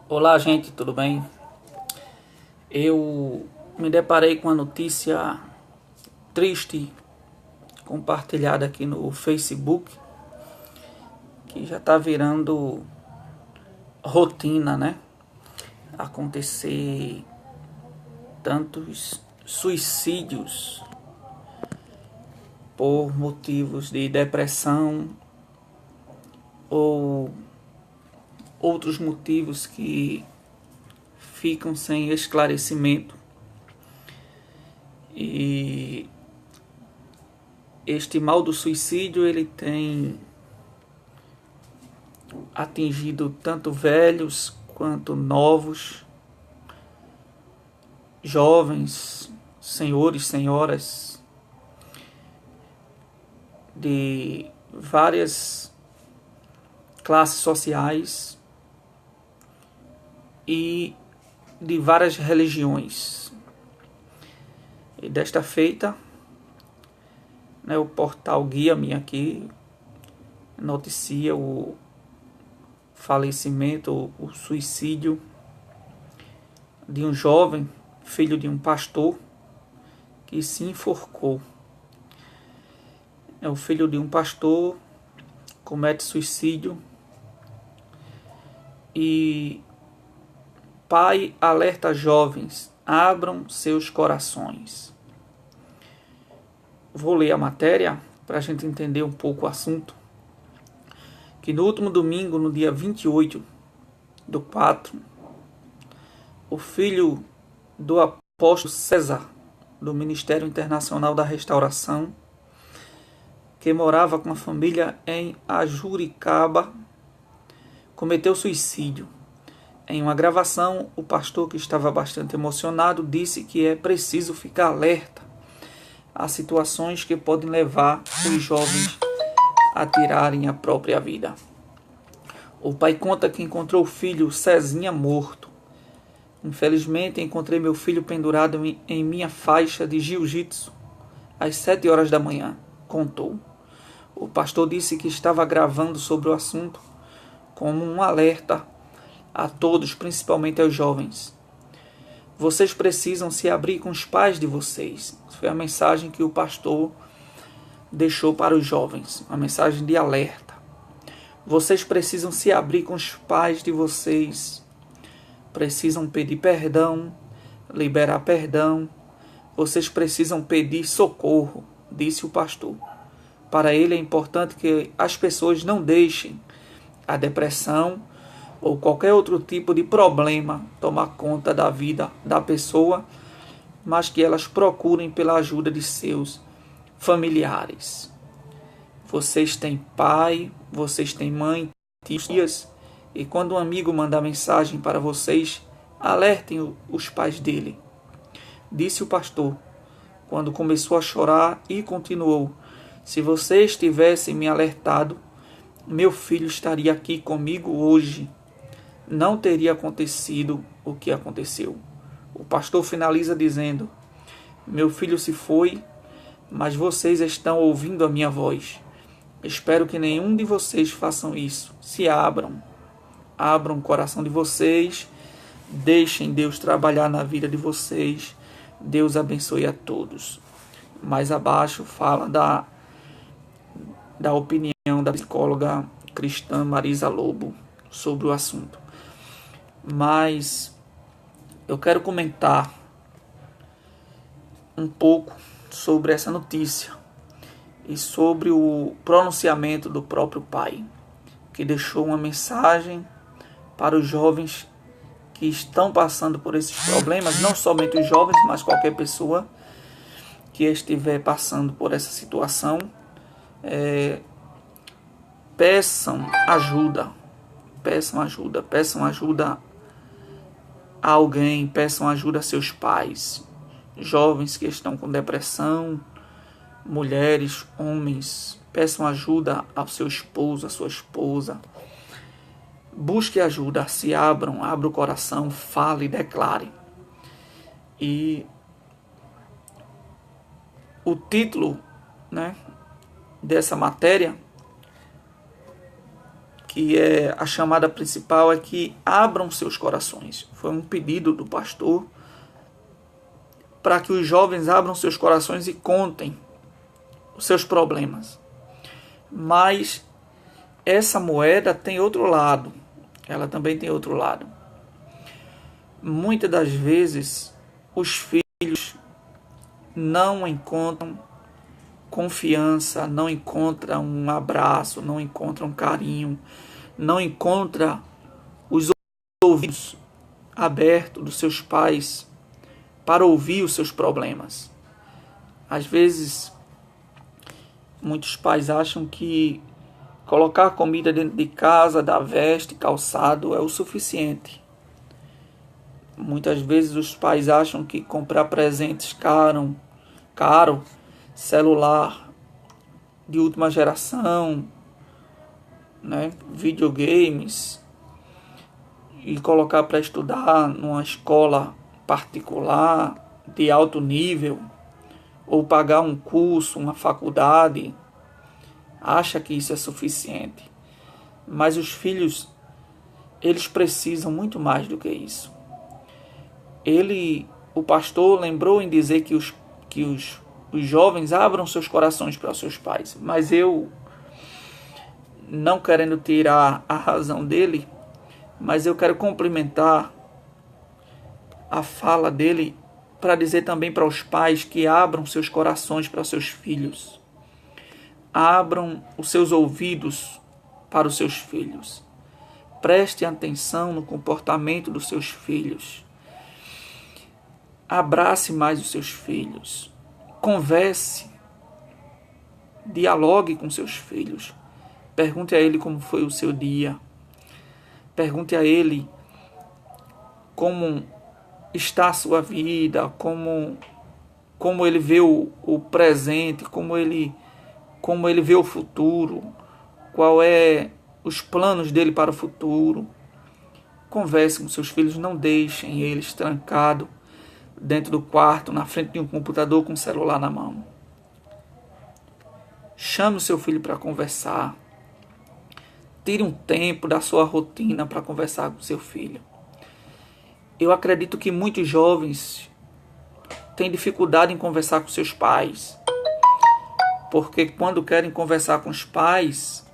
Olá, gente, tudo bem? Eu me deparei com uma notícia triste compartilhada aqui no Facebook, que já está virando rotina, né? Acontecer tantos suicídios por motivos de depressão ou outros motivos que ficam sem esclarecimento. E este mal do suicídio ele tem atingido tanto velhos quanto novos, jovens, senhores, senhoras de várias classes sociais e de várias religiões. E desta feita, o portal Guia-me aqui noticia o falecimento, o suicídio de um jovem, filho de um pastor, que se enforcou. O filho de um pastor comete suicídio e pai alerta jovens, abram seus corações. Vou ler a matéria para a gente entender um pouco o assunto. Que no último domingo, no dia 28/4, o filho do apóstolo César, do Ministério Internacional da Restauração, que morava com a família em Ajuricaba, cometeu suicídio. Em uma gravação, o pastor, que estava bastante emocionado, disse que é preciso ficar alerta a situações que podem levar os jovens a tirarem a própria vida. O pai conta que encontrou o filho Cezinha morto. Infelizmente, encontrei meu filho pendurado em minha faixa de jiu-jitsu às 7 horas da manhã, contou. O pastor disse que estava gravando sobre o assunto como um alerta a todos, principalmente aos jovens. Vocês precisam se abrir com os pais de vocês. Foi a mensagem que o pastor deixou para os jovens, uma mensagem de alerta. Vocês precisam se abrir com os pais de vocês. Precisam pedir perdão, liberar perdão. Vocês precisam pedir socorro, disse o pastor. Para ele é importante que as pessoas não deixem a depressão ou qualquer outro tipo de problema tomar conta da vida da pessoa, mas que elas procurem pela ajuda de seus familiares. Vocês têm pai, vocês têm mãe, tias, e quando um amigo mandar mensagem para vocês, alertem os pais dele. Disse o pastor, quando começou a chorar, e continuou: se vocês tivessem me alertado, meu filho estaria aqui comigo hoje. Não teria acontecido o que aconteceu. O pastor finaliza dizendo: meu filho se foi, mas vocês estão ouvindo a minha voz. Espero que nenhum de vocês façam isso. Se abram o coração de vocês, deixem Deus trabalhar na vida de vocês. Deus abençoe a todos. Mais abaixo fala da opinião da psicóloga cristã Marisa Lobo sobre o assunto. Mas eu quero comentar um pouco sobre essa notícia e sobre o pronunciamento do próprio pai, que deixou uma mensagem para os jovens que estão passando por esses problemas, não somente os jovens, mas qualquer pessoa que estiver passando por essa situação. Peçam ajuda a alguém, peçam ajuda a seus pais, jovens que estão com depressão, mulheres, homens, peçam ajuda ao seu esposo, à sua esposa. Busque ajuda, se abra o coração, fale, declare. E o título, dessa matéria, que é a chamada principal, é que abram seus corações. Foi um pedido do pastor para que os jovens abram seus corações e contem os seus problemas. Mas essa moeda tem outro lado. Ela também tem outro lado. Muitas das vezes os filhos não encontram confiança, não encontram um abraço, não encontram carinho, não encontram os ouvidos abertos dos seus pais para ouvir os seus problemas. Às vezes, muitos pais acham que colocar comida dentro de casa, dar veste, calçado é o suficiente. Muitas vezes os pais acham que comprar presentes caro, celular de última geração, né, videogames, e colocar para estudar numa escola particular de alto nível, ou pagar um curso, uma faculdade, acha que isso é suficiente. Mas os filhos, eles precisam muito mais do que isso. O pastor lembrou em dizer que os jovens abram seus corações para os seus pais, mas eu, não querendo tirar a razão dele, mas eu quero complementar a fala dele para dizer também para os pais que abram seus corações para os seus filhos. Abram os seus ouvidos para os seus filhos. Prestem atenção no comportamento dos seus filhos. Abrace mais os seus filhos. Converse. Dialogue com seus filhos. Pergunte a ele como foi o seu dia. Pergunte a ele como está a sua vida, como ele vê o presente, como ele vê o futuro, qual é os planos dele para o futuro. Converse com seus filhos, não deixem eles trancados dentro do quarto, na frente de um computador com o celular na mão. Chame o seu filho para conversar. Tire um tempo da sua rotina para conversar com seu filho. Eu acredito que muitos jovens têm dificuldade em conversar com seus pais, porque quando querem conversar com os pais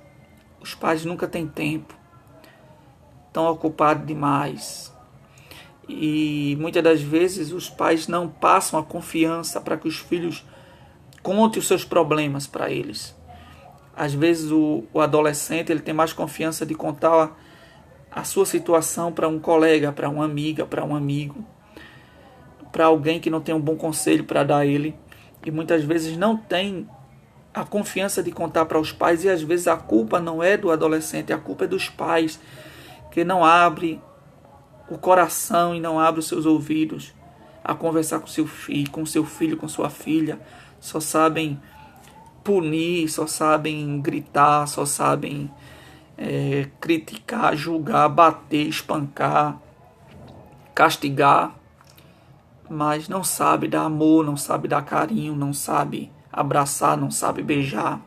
nunca têm tempo, estão ocupados demais. E muitas das vezes os pais não passam a confiança para que os filhos contem os seus problemas para eles. Às vezes o adolescente ele tem mais confiança de contar a sua situação para um colega, para uma amiga, para um amigo, para alguém que não tem um bom conselho para dar a ele. E muitas vezes não tem a confiança de contar para os pais, e às vezes a culpa não é do adolescente, a culpa é dos pais, que não abre o coração e não abre os seus ouvidos a conversar com seu filho, com sua filha. Só sabem punir, só sabem gritar, só sabem criticar, julgar, bater, espancar, castigar, mas não sabe dar amor, não sabe dar carinho, não sabe abraçar, não sabe beijar.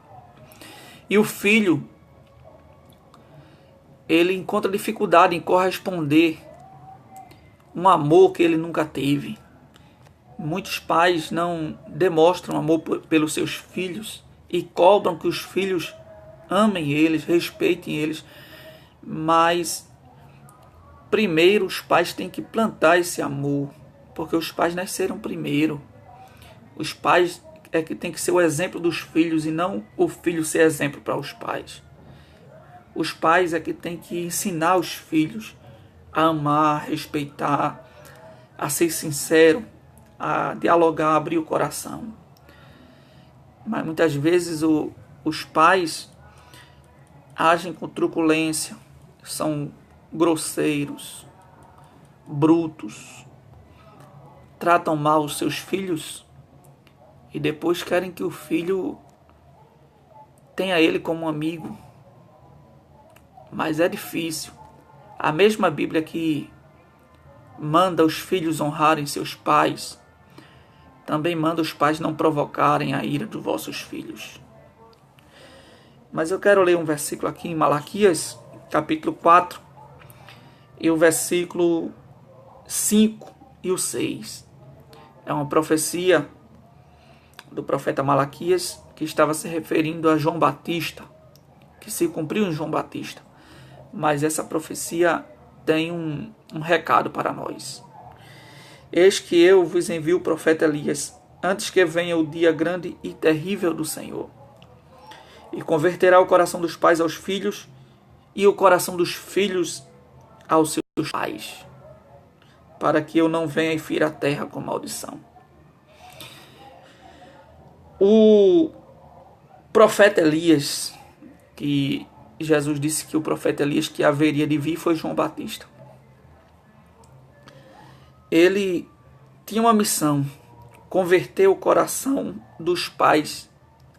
E o filho, ele encontra dificuldade em corresponder um amor que ele nunca teve. Muitos pais não demonstram amor pelos seus filhos e cobram que os filhos amem eles, respeitem eles, mas primeiro os pais têm que plantar esse amor, porque os pais nasceram primeiro. Os pais é que tem que ser o exemplo dos filhos e não o filho ser exemplo para os pais. Os pais é que tem que ensinar os filhos a amar, a respeitar, a ser sincero, a dialogar, a abrir o coração. Mas muitas vezes os pais agem com truculência, são grosseiros, brutos, tratam mal os seus filhos e depois querem que o filho tenha ele como amigo. Mas é difícil. A mesma Bíblia que manda os filhos honrarem seus pais, também manda os pais não provocarem a ira dos vossos filhos. Mas eu quero ler um versículo aqui em Malaquias, capítulo 4, e o versículo 5 e o 6. É uma profecia do profeta Malaquias que estava se referindo a João Batista, que se cumpriu em João Batista. Mas essa profecia tem um recado para nós. Eis que eu vos envio o profeta Elias, antes que venha o dia grande e terrível do Senhor, e converterá o coração dos pais aos filhos, e o coração dos filhos aos seus pais, para que eu não venha e fira a terra com maldição. O profeta Elias, que Jesus disse que o profeta Elias que haveria de vir foi João Batista. Ele tinha uma missão: converter o coração dos pais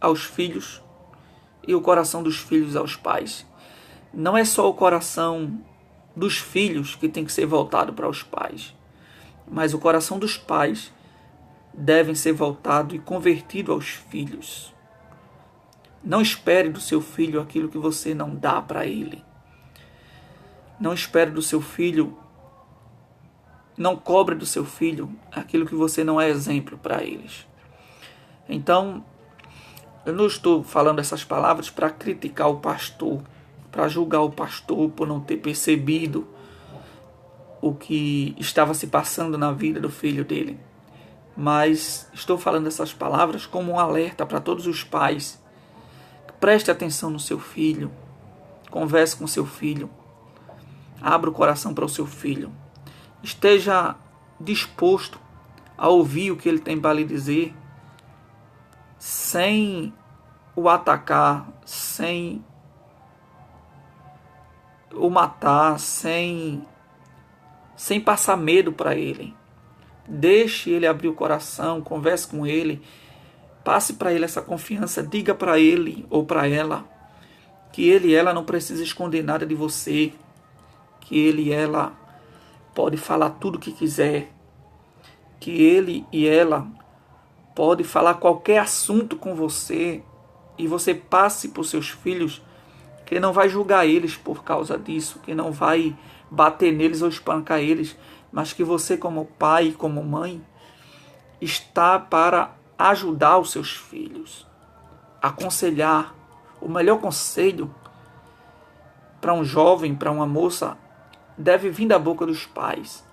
aos filhos e o coração dos filhos aos pais. Não é só o coração dos filhos que tem que ser voltado para os pais, mas o coração dos pais deve ser voltado e convertido aos filhos. Não espere do seu filho aquilo que você não dá para ele. Não espere do seu filho, não cobre do seu filho aquilo que você não é exemplo para eles. Então, eu não estou falando essas palavras para criticar o pastor, para julgar o pastor por não ter percebido o que estava se passando na vida do filho dele. Mas estou falando essas palavras como um alerta para todos os pais. Preste atenção no seu filho, converse com seu filho, abra o coração para o seu filho, esteja disposto a ouvir o que ele tem para lhe dizer, sem o atacar, sem o matar, sem passar medo para ele. Deixe ele abrir o coração, converse com ele, passe para ele essa confiança, diga para ele ou para ela que ele e ela não precisa esconder nada de você, que ele e ela pode falar tudo o que quiser, que ele e ela pode falar qualquer assunto com você e você passe para os seus filhos que não vai julgar eles por causa disso, que não vai bater neles ou espancar eles, mas que você como pai, como mãe, está para ajudar os seus filhos, aconselhar. O melhor conselho para um jovem, para uma moça, deve vir da boca dos pais.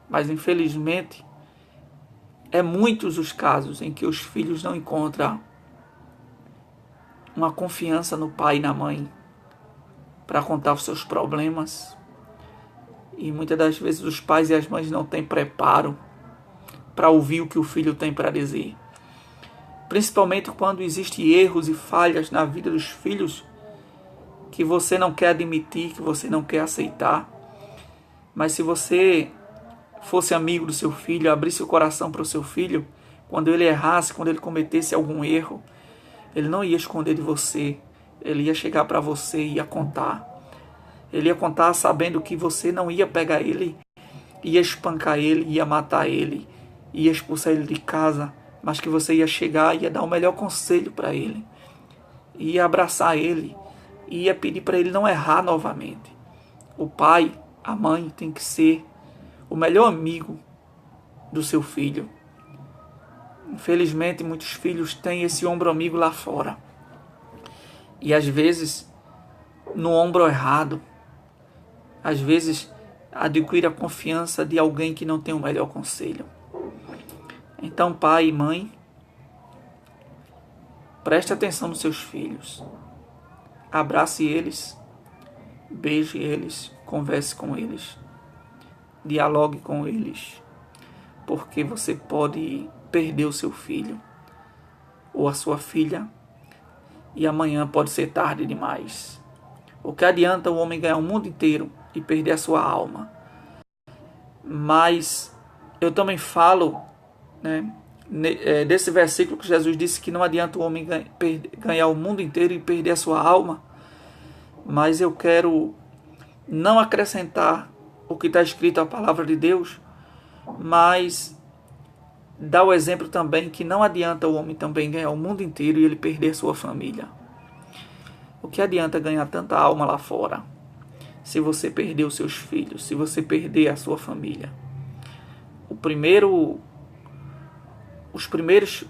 Mas infelizmente, é muitos os casos em que os filhos não encontram uma confiança no pai e na mãe para contar os seus problemas. E muitas das vezes os pais e as mães não têm preparo para ouvir o que o filho tem para dizer. Principalmente quando existem erros e falhas na vida dos filhos que você não quer admitir, que você não quer aceitar. Mas se você fosse amigo do seu filho, abrisse o coração para o seu filho, quando ele errasse, quando ele cometesse algum erro, ele não ia esconder de você, ele ia chegar para você e ia contar. Ele ia contar sabendo que você não ia pegar ele, ia espancar ele, ia matar ele, ia expulsar ele de casa, mas que você ia chegar e ia dar o melhor conselho para ele, ia abraçar ele, ia pedir para ele não errar novamente. O pai, a mãe tem que ser o melhor amigo do seu filho. Infelizmente, muitos filhos têm esse ombro amigo lá fora. E às vezes, no ombro errado, às vezes adquire a confiança de alguém que não tem o melhor conselho. Então, pai e mãe, preste atenção nos seus filhos. Abrace eles, beije eles, converse com eles, dialogue com eles, porque você pode perder o seu filho ou a sua filha e amanhã pode ser tarde demais. O que adianta o homem ganhar o mundo inteiro e perder a sua alma? Mas eu também falo, desse versículo que Jesus disse que não adianta o homem ganhar o mundo inteiro e perder a sua alma, mas eu quero não acrescentar o que está escrito à palavra de Deus, mas dar o exemplo também que não adianta o homem também ganhar o mundo inteiro e ele perder a sua família. O que adianta ganhar tanta alma lá fora se você perder os seus filhos, se você perder a sua família? Os primeiros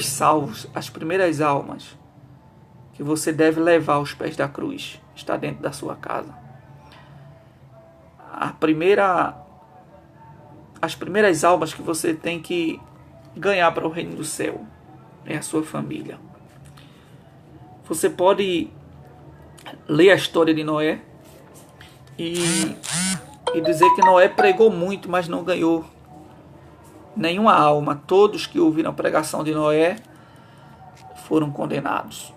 salvos, as primeiras almas que você deve levar aos pés da cruz está dentro da sua casa. As primeiras almas que você tem que ganhar para o reino do céu é a sua família. Você pode ler a história de Noé e dizer que Noé pregou muito, mas não ganhou nenhuma alma. Todos que ouviram a pregação de Noé foram condenados.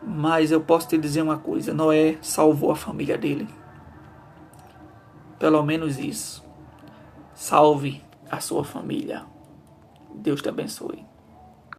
Mas eu posso te dizer uma coisa: Noé salvou a família dele. Pelo menos isso. Salve a sua família. Deus te abençoe.